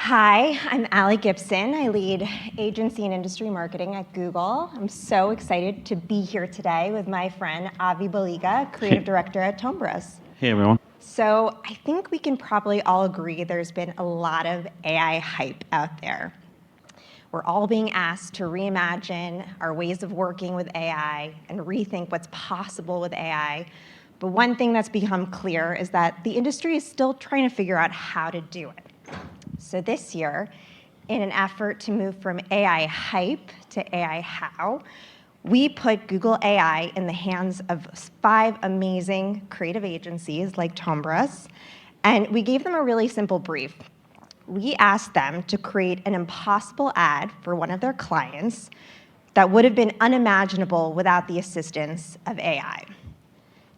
Hi, I'm Gibson. I lead agency and industry marketing at Google. I'm so excited to be here today with my friend Avi Baliga, creative director at Tombras. Hey, everyone. So I think we can probably all agree there's been a lot of AI hype out there. We're all being asked to reimagine our ways of working with AI and rethink what's possible with AI. But one thing that's become clear is that the industry is still trying to figure out how to do it. So this year, in an effort to move from AI hype to AI how, we put Google AI in the hands of 5 amazing creative agencies like Tombras, and we gave them a really simple brief. We asked them to create an impossible ad for one of their clients that would have been unimaginable without the assistance of AI.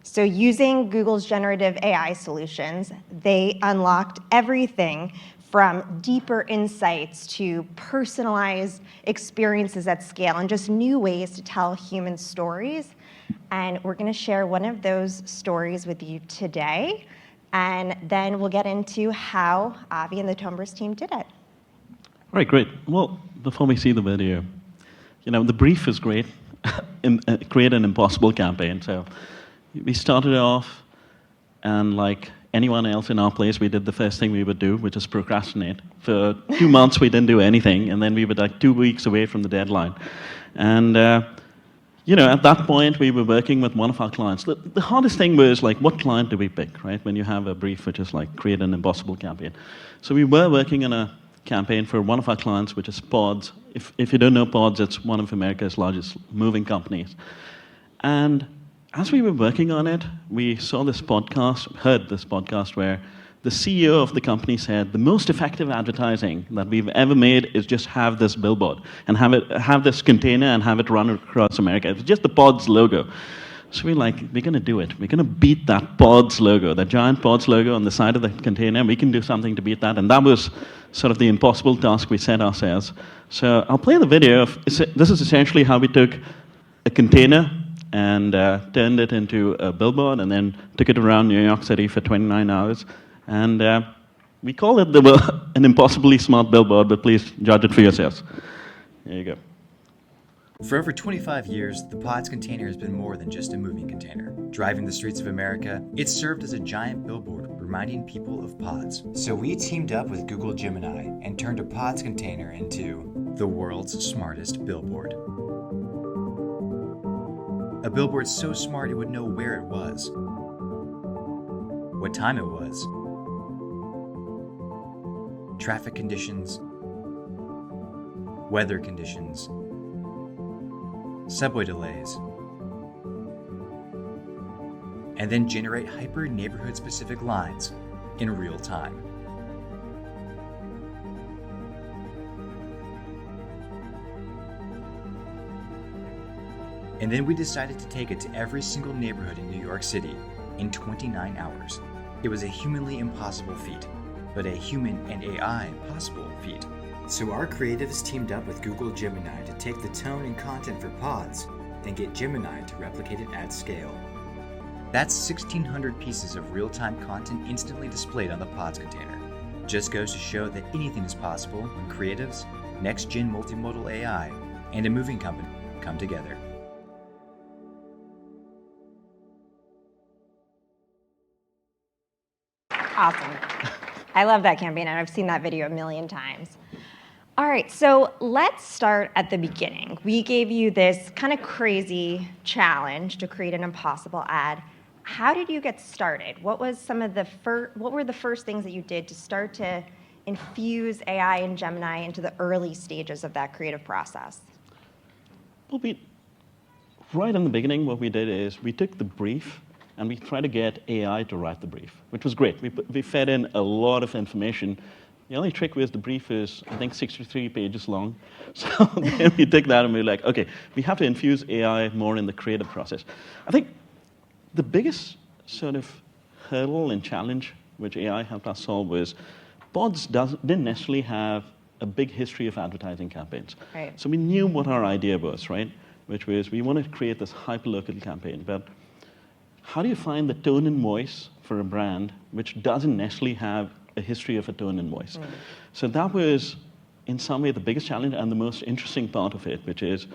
So using Google's generative AI solutions, they unlocked everything from deeper insights to personalized experiences at scale and just new ways to tell human stories. And we're going to share one of those stories with you today. And then we'll get into how Avi and the Tombras team did it. All right, great. Well, before we see the video, the brief is great. Create an impossible campaign. So we started off, and like anyone else in our place, we did the first thing we would do, which is procrastinate. For 2 months, we didn't do anything, and then we were like 2 weeks away from the deadline. And at that point, we were working with one of our clients. The hardest thing was, like, what client do we pick, right? When you have a brief which is like, create an impossible campaign. So we were working on a campaign for one of our clients, which is Pods. If you don't know Pods, it's one of America's largest moving companies. And as we were working on it, we heard this podcast where the CEO of the company said, the most effective advertising that we've ever made is just have this billboard and have this container and have it run across America. It's just the Pods logo. So we're going to do it. We're going to beat that Pods logo, that giant Pods logo on the side of the container. We can do something to beat that. And that was sort of the impossible task we set ourselves. So I'll play the video. This is essentially how we took a container and turned it into a billboard, and then took it around New York City for 29 hours. And we call it an impossibly smart billboard, but please judge it for yourselves. There you go. For over 25 years, the Pods container has been more than just a moving container. Driving the streets of America, it's served as a giant billboard reminding people of Pods. So we teamed up with Google Gemini and turned a Pods container into the world's smartest billboard. A billboard so smart it would know where it was, what time it was, traffic conditions, weather conditions, subway delays, and then generate hyper neighborhood specific lines in real time. And then we decided to take it to every single neighborhood in New York City in 29 hours. It was a humanly impossible feat, but a human and AI possible feat. So our creatives teamed up with Google Gemini to take the tone and content for Pods and get Gemini to replicate it at scale. That's 1,600 pieces of real-time content instantly displayed on the Pods container. Just goes to show that anything is possible when creatives, next-gen multimodal AI, and a moving company come together. Awesome. I love that campaign, and I've seen that video a million times. All right, so let's start at the beginning. We gave you this kind of crazy challenge to create an impossible ad. How did you get started? What were the first things that you did to start to infuse AI and Gemini into the early stages of that creative process? Well, right in the beginning, what we did is we took the brief and we tried to get AI to write the brief, which was great. We fed in a lot of information. The only trick was the brief is, I think, 63 pages long. So then we took that and we were like, okay, we have to infuse AI more in the creative process. I think the biggest sort of hurdle and challenge which AI helped us solve was Pods didn't necessarily have a big history of advertising campaigns. Right. So we knew what our idea was, right? Which was we wanted to create this hyperlocal campaign, but how do you find the tone and voice for a brand which doesn't necessarily have a history of a tone and voice. So that was, in some way, the biggest challenge and the most interesting part of it, which is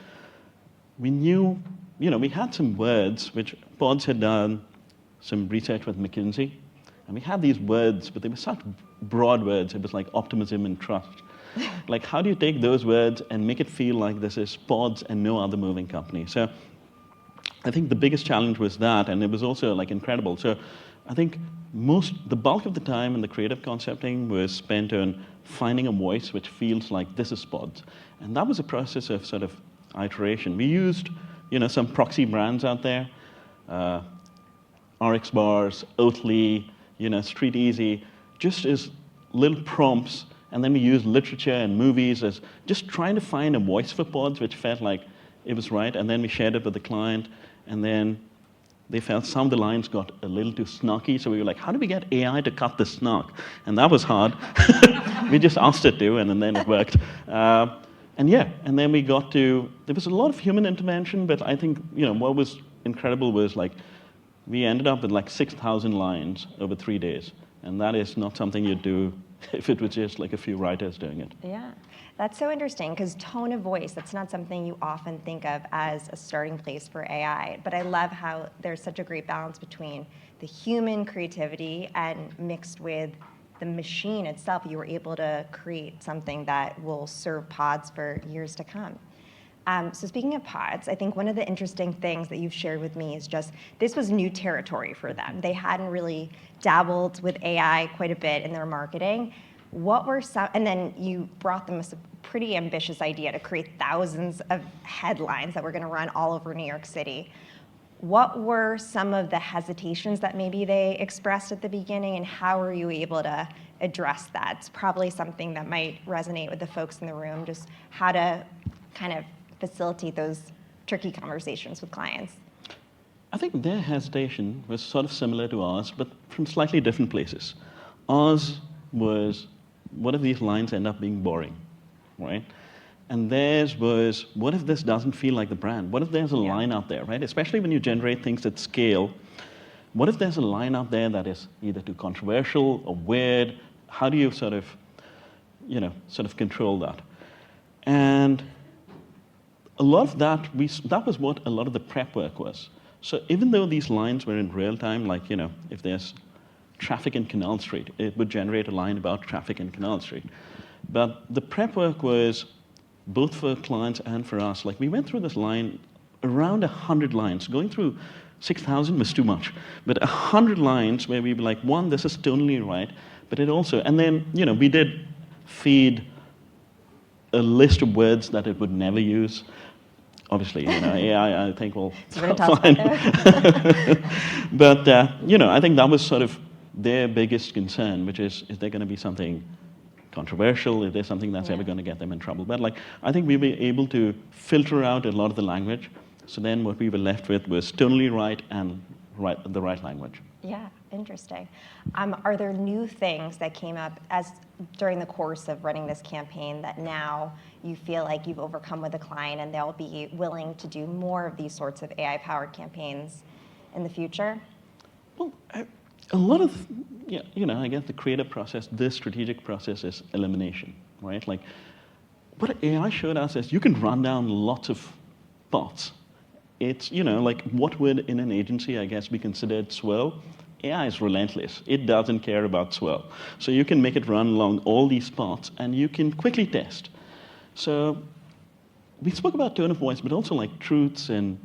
we knew, we had some words which Pods had done some research with McKinsey, and we had these words, but they were such broad words. It was like optimism and trust. Like, how do you take those words and make it feel like this is Pods and no other moving company? So I think the biggest challenge was that, and it was also like incredible. So I think the bulk of the time in the creative concepting was spent on finding a voice which feels like this is Pods. And that was a process of sort of iteration. We used, some proxy brands out there, RX Bars, Oatly, Street Easy, just as little prompts. And then we used literature and movies as just trying to find a voice for Pods which felt like it was right. And then we shared it with the client. And then they felt some of the lines got a little too snarky. So we were like, how do we get AI to cut the snark? And that was hard. We just asked it to, and then it worked. And then we got to, there was a lot of human intervention, but I think, what was incredible was like, we ended up with like 6,000 lines over 3 days. And that is not something you'd do if it was just like a few writers doing it. Yeah, that's so interesting, because tone of voice, that's not something you often think of as a starting place for AI. But I love how there's such a great balance between the human creativity and mixed with the machine itself. You were able to create something that will serve Pods for years to come. So speaking of Pods, I think one of the interesting things that you've shared with me is just this was new territory for them. They hadn't really dabbled with AI quite a bit in their marketing. What were some, and then you brought them a pretty ambitious idea to create thousands of headlines that were going to run all over New York City. What were some of the hesitations that maybe they expressed at the beginning, and how were you able to address that? It's probably something that might resonate with the folks in the room, just how to kind of facilitate those tricky conversations with clients. I think their hesitation was sort of similar to ours, but from slightly different places. Ours was, what if these lines end up being boring, right? And theirs was, what if this doesn't feel like the brand? What if there's a line out there, right? Especially when you generate things at scale. What if there's a line out there that is either too controversial or weird? How do you sort of control that? And a lot of that, that was what a lot of the prep work was. So even though these lines were in real time, like, if there's traffic in Canal Street, it would generate a line about traffic in Canal Street. But the prep work was both for clients and for us. Like, we went through this line, around 100 lines. Going through 6,000 was too much. But 100 lines where we were like, one, this is totally right, but it also, and then, we did feed a list of words that it would never use. Obviously, AI, I think, will fine. But, I think that was sort of their biggest concern, which is there going to be something controversial? Is there something that's ever going to get them in trouble? But I think we were able to filter out a lot of the language. So then what we were left with was totally right and the right language. Yeah, interesting. Are there new things that came up during the course of running this campaign that now you feel like you've overcome with a client and they'll be willing to do more of these sorts of AI-powered campaigns in the future? Well, a lot of, I guess the creative process, this strategic process is elimination, right? Like, what AI showed us is you can run down lots of bots. It's, like what would in an agency, I guess, be considered swirl? AI is relentless. It doesn't care about swirl. So you can make it run along all these paths, and you can quickly test. So we spoke about tone of voice, but also like truths and,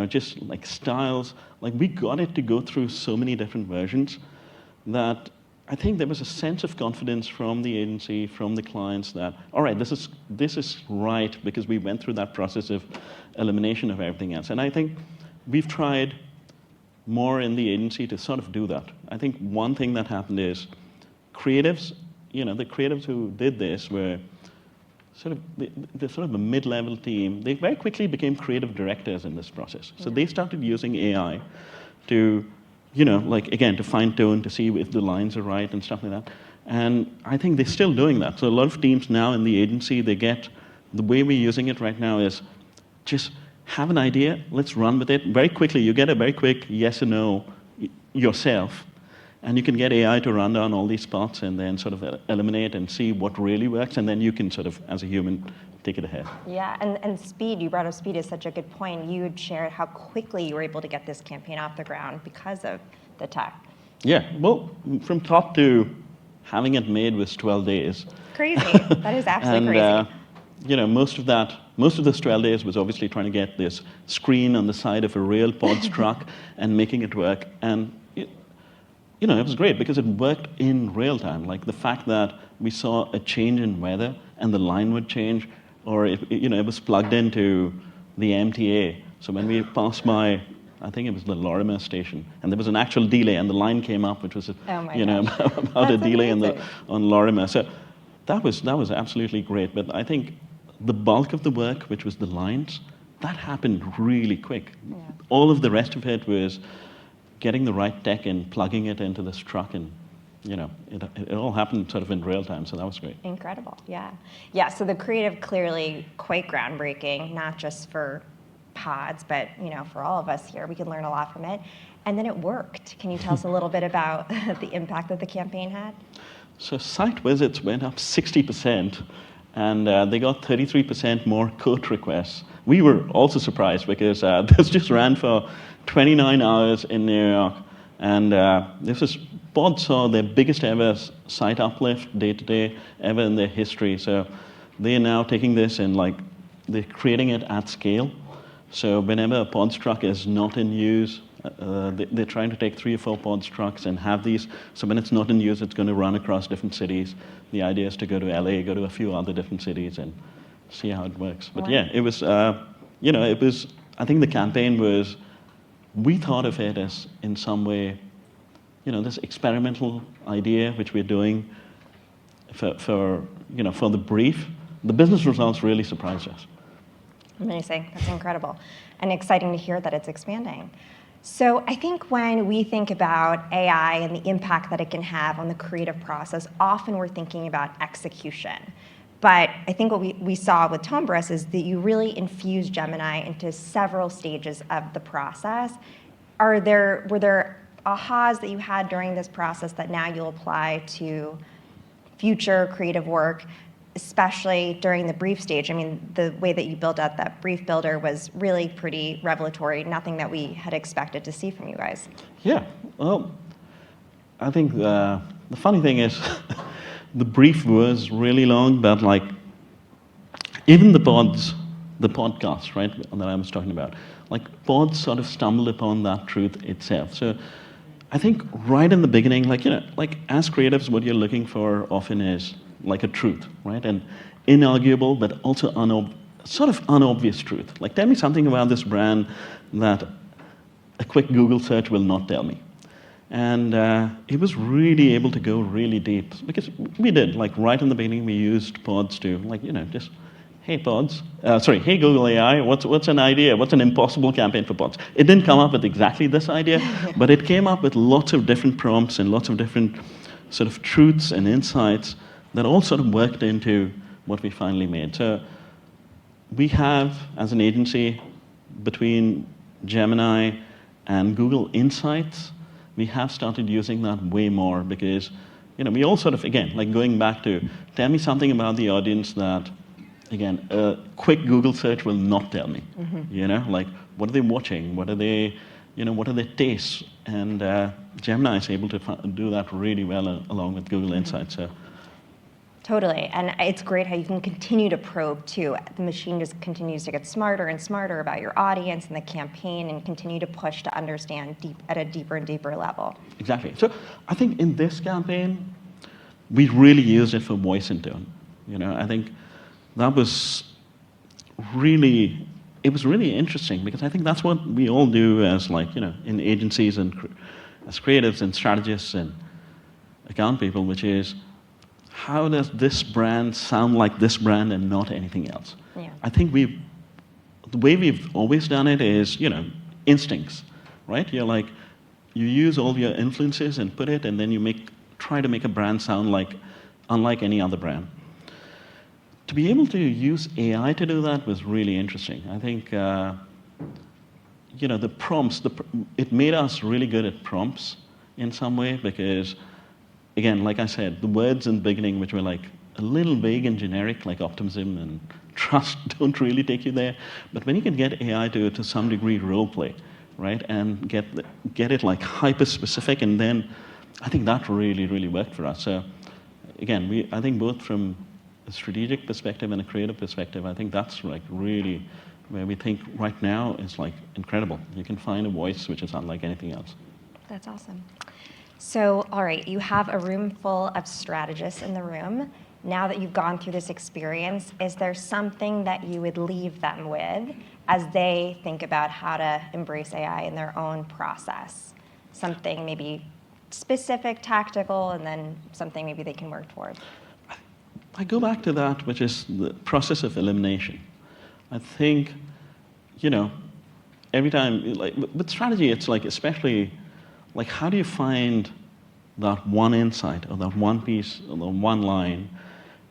just like styles. Like, we got it to go through so many different versions that I think there was a sense of confidence from the agency, from the clients that, all right, this is right because we went through that process of elimination of everything else. And I think we've tried more in the agency to sort of do that. I think one thing that happened is creatives, the creatives who did this were sort of a mid-level team. They very quickly became creative directors in this process. So they started using AI to, again, to fine tune, to see if the lines are right and stuff like that. And I think they're still doing that. So a lot of teams now in the agency, the way we're using it right now is just have an idea, let's run with it. Very quickly, you get a very quick yes or no yourself. And you can get AI to run down all these spots and then sort of eliminate and see what really works, and then you can sort of, as a human, take it ahead. Yeah, and speed, you brought up speed is such a good point. You had shared how quickly you were able to get this campaign off the ground because of the tech. Yeah, well, from top to having it made was 12 days. Crazy, that is absolutely And, crazy. most of those 12 days was obviously trying to get this screen on the side of a real pods truck and making it work. And it was great because it worked in real time. Like the fact that we saw a change in weather and the line would change, or it was plugged into the MTA. So when we passed by, I think it was the Lorimer station, and there was an actual delay, and the line came up, which was about a delay on Lorimer. So that was absolutely great. But I think the bulk of the work, which was the lines, that happened really quick. Yeah. All of the rest of it was getting the right tech and plugging it into this truck, and it all happened sort of in real time, so that was great. Incredible, yeah. Yeah, so the creative clearly quite groundbreaking, not just for pods, but for all of us here. We can learn a lot from it. And then it worked. Can you tell us a little bit about the impact that the campaign had? So site visits went up 60%, and they got 33% more quote requests. We were also surprised because this just ran for 29 hours in New York, and Pod saw their biggest ever site uplift day to day ever in their history. So they're now taking this and they're creating it at scale. So whenever a pods truck is not in use, they're trying to take 3 or 4 pods trucks and have these. So when it's not in use, it's going to run across different cities. The idea is to go to LA, go to a few other different cities, and see how it works. But yeah, it was. I think the campaign was. We thought of it as, in some way, this experimental idea which we're doing for the brief. The business results really surprised us. Amazing. That's incredible. And exciting to hear that it's expanding. So I think when we think about AI and the impact that it can have on the creative process, often we're thinking about execution. But I think what we saw with Tombras is that you really infuse Gemini into several stages of the process. Were there ahas that you had during this process that now you'll apply to future creative work, especially during the brief stage? I mean, the way that you built out that brief builder was really pretty revelatory, nothing that we had expected to see from you guys. Yeah, well, I think the funny thing is the brief was really long, but even the podcast, right, that I was talking about, pods sort of stumbled upon that truth itself. So I think right in the beginning, as creatives, what you're looking for often is a truth, right? And inarguable, but also sort of unobvious truth. Tell me something about this brand that a quick Google search will not tell me. And it was really able to go really deep, because we did, right in the beginning, we used pods to, just, hey pods, hey Google AI, what's an idea? What's an impossible campaign for pods? It didn't come up with exactly this idea, but it came up with lots of different prompts and lots of different sort of truths and insights that all sort of worked into what we finally made. So we have, as an agency, between Gemini and Google Insights, we have started using that way more because, we all sort of, again, going back to, tell me something about the audience that, again, a quick Google search will not tell me. Mm-hmm. What are they watching? What are they, what are their tastes? And Gemini is able to do that really well along with Google Insights. So. Totally, and it's great how you can continue to probe too. The machine just continues to get smarter and smarter about your audience and the campaign, and continue to push to understand at a deeper and deeper level. Exactly. So I think in this campaign, we really used it for voice and tone. I think that was really, it was really interesting because I think that's what we all do as in agencies and as creatives and strategists and account people, which is, how does this brand sound like this brand and not anything else? Yeah. I think the way we've always done it is, instincts, right? You use all your influences and put it, and then you try to make a brand sound unlike any other brand. To be able to use AI to do that was really interesting. I think, the prompts, it made us really good at prompts in some way, because, again, like I said, the words in the beginning, which were like a little vague and generic, like optimism and trust, don't really take you there. But when you can get AI to some degree role play, right, and get it like hyper specific, and then I think that really, really worked for us. So again, I think both from a strategic perspective and a creative perspective, I think that's like really where we think right now is like incredible. You can find a voice which is unlike anything else. That's awesome. So, all right, you have a room full of strategists in the room. Now that you've gone through this experience, is there something that you would leave them with as they think about how to embrace AI in their own process? Something maybe specific, tactical, and then something maybe they can work towards. I go back to that, which is the process of elimination. I think, every time, like with strategy, it's like especially, like how do you find that one insight or that one piece or the one line?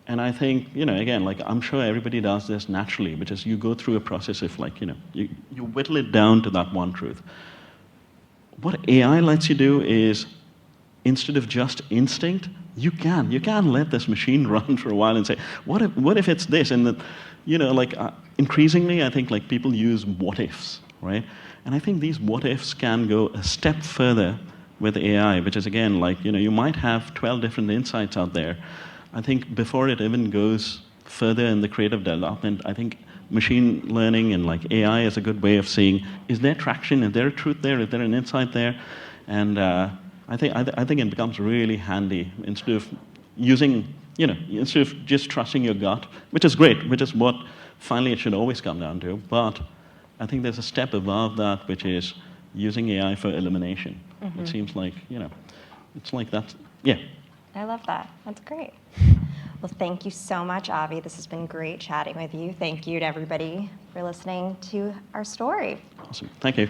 And I think, again, like I'm sure everybody does this naturally, which is you go through a process of like, you whittle it down to that one truth. What AI lets you do is, instead of just instinct, you can let this machine run for a while and say, what if it's this? And increasingly, I think like people use what ifs, right? And I think these what ifs can go a step further with AI, which is again like you might have 12 different insights out there. I think before it even goes further in the creative development, I think machine learning and like AI is a good way of seeing, is there traction? Is there a truth there? Is there an insight there? And I think it becomes really handy instead of using, instead of just trusting your gut, which is great, which is what finally it should always come down to. But I think there's a step above that, which is using AI for elimination. Mm-hmm. It seems like, it's like that, yeah. I love that. That's great. Well, thank you so much, Avi. This has been great chatting with you. Thank you to everybody for listening to our story. Awesome. Thank you.